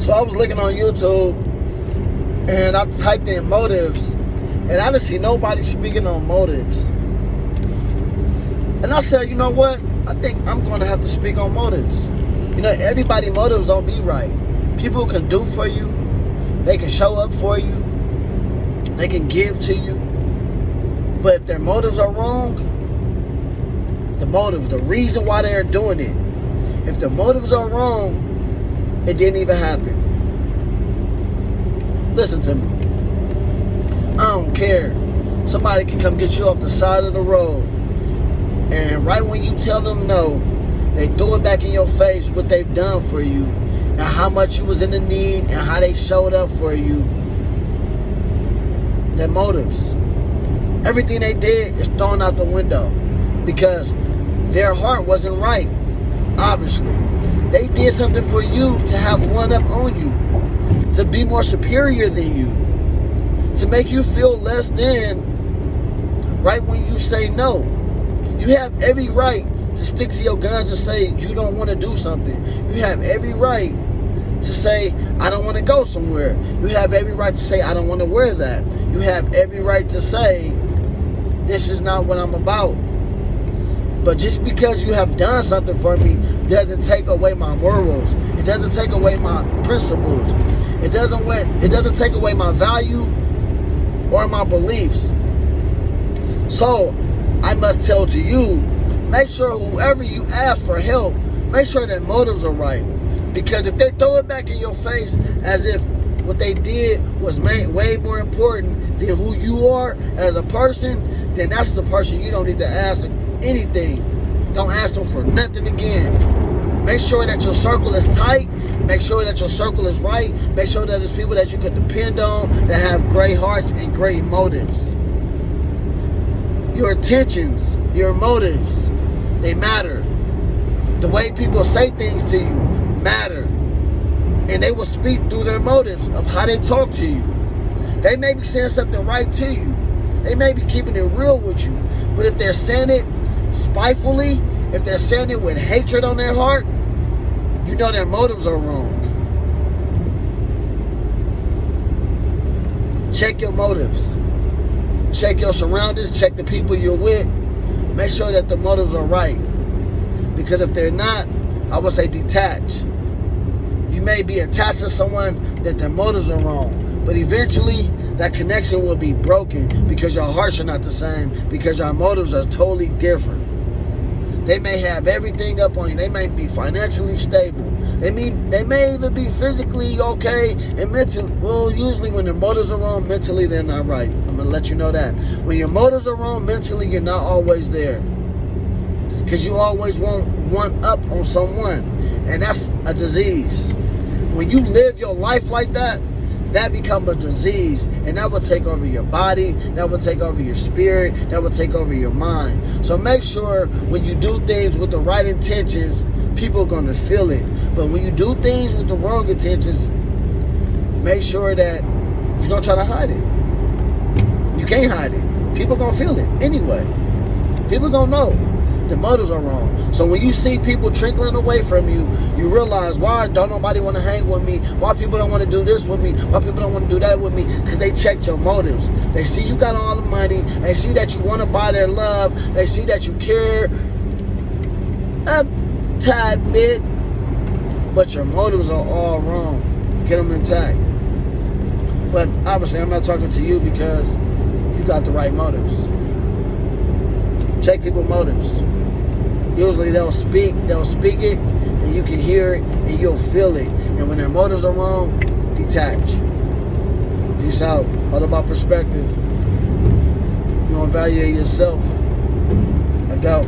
So I was looking on YouTube and I typed in motives, and I didn't see nobody speaking on motives. And I said, you know what? I think I'm going to have to speak on motives. You know, everybody's motives don't be right. People can do for you. They can show up for you. They can give to you. But if their motives are wrong, the reason why they're doing it, if the motives are wrong, it didn't even happen. Listen to me. I don't care. Somebody can come get you off the side of the road, and right when you tell them no, they throw it back in your face what they've done for you and how much you was in the need and how they showed up for you. Their motives. Everything they did is thrown out the window because their heart wasn't right, obviously. They did something for you to have one up on you, to be more superior than you, to make you feel less than right when you say no. You have every right to stick to your guns and say you don't want to do something. You have every right to say, I don't want to go somewhere. You have every right to say, I don't want to wear that. You have every right to say, this is not what I'm about. But just because you have done something for me doesn't take away my morals. It doesn't take away my principles. It doesn't take away my value or my beliefs. So I must tell to you, make sure whoever you ask for help, make sure their motives are right. Because if they throw it back in your face as if what they did was way more important than who you are as a person, then that's the person you don't need to ask anything. Don't ask them for nothing again. Make sure that your circle is tight. Make sure that your circle is right. Make sure that it's people that you can depend on, that have great hearts and great motives. Your intentions, your motives, they matter. The way people say things to you matter. And they will speak through their motives of how they talk to you. They may be saying something right to you. They may be keeping it real with you. But if they're saying it spitefully, if they're saying it with hatred on their heart, you know their motives are wrong. Check your motives. Check your surroundings. Check the people you're with. Make sure that the motives are right. Because if they're not, I would say detach. You may be attached to someone that their motives are wrong. But eventually, that connection will be broken because your hearts are not the same, because your motives are totally different. They may have everything up on you. They may be financially stable. They may even be physically okay and mentally. Well, usually when their motives are wrong, mentally they're not right. I'm going to let you know that. When your motives are wrong, mentally you're not always there. Because you always want one up on someone. And that's a disease. When you live your life like that, that becomes a disease, and that will take over your body, that will take over your spirit, that will take over your mind. So make sure when you do things with the right intentions, people are going to feel it. But when you do things with the wrong intentions, make sure that you don't try to hide it. You can't hide it. People are going to feel it anyway. People are going to know. The motives are wrong. So when you see people trickling away from you, you realize, why don't nobody want to hang with me? Why people don't want to do this with me? Why people don't want to do that with me? Because they checked your motives. They see you got all the money. They see that you want to buy their love. They see that you care a tad bit. But your motives are all wrong. Get them intact. But obviously, I'm not talking to you because you got the right motives. Check people's motives. Usually they'll speak it, and you can hear it, and you'll feel it. And when their motives are wrong, detach. Peace out. All about perspective. You don't value yourself. I go.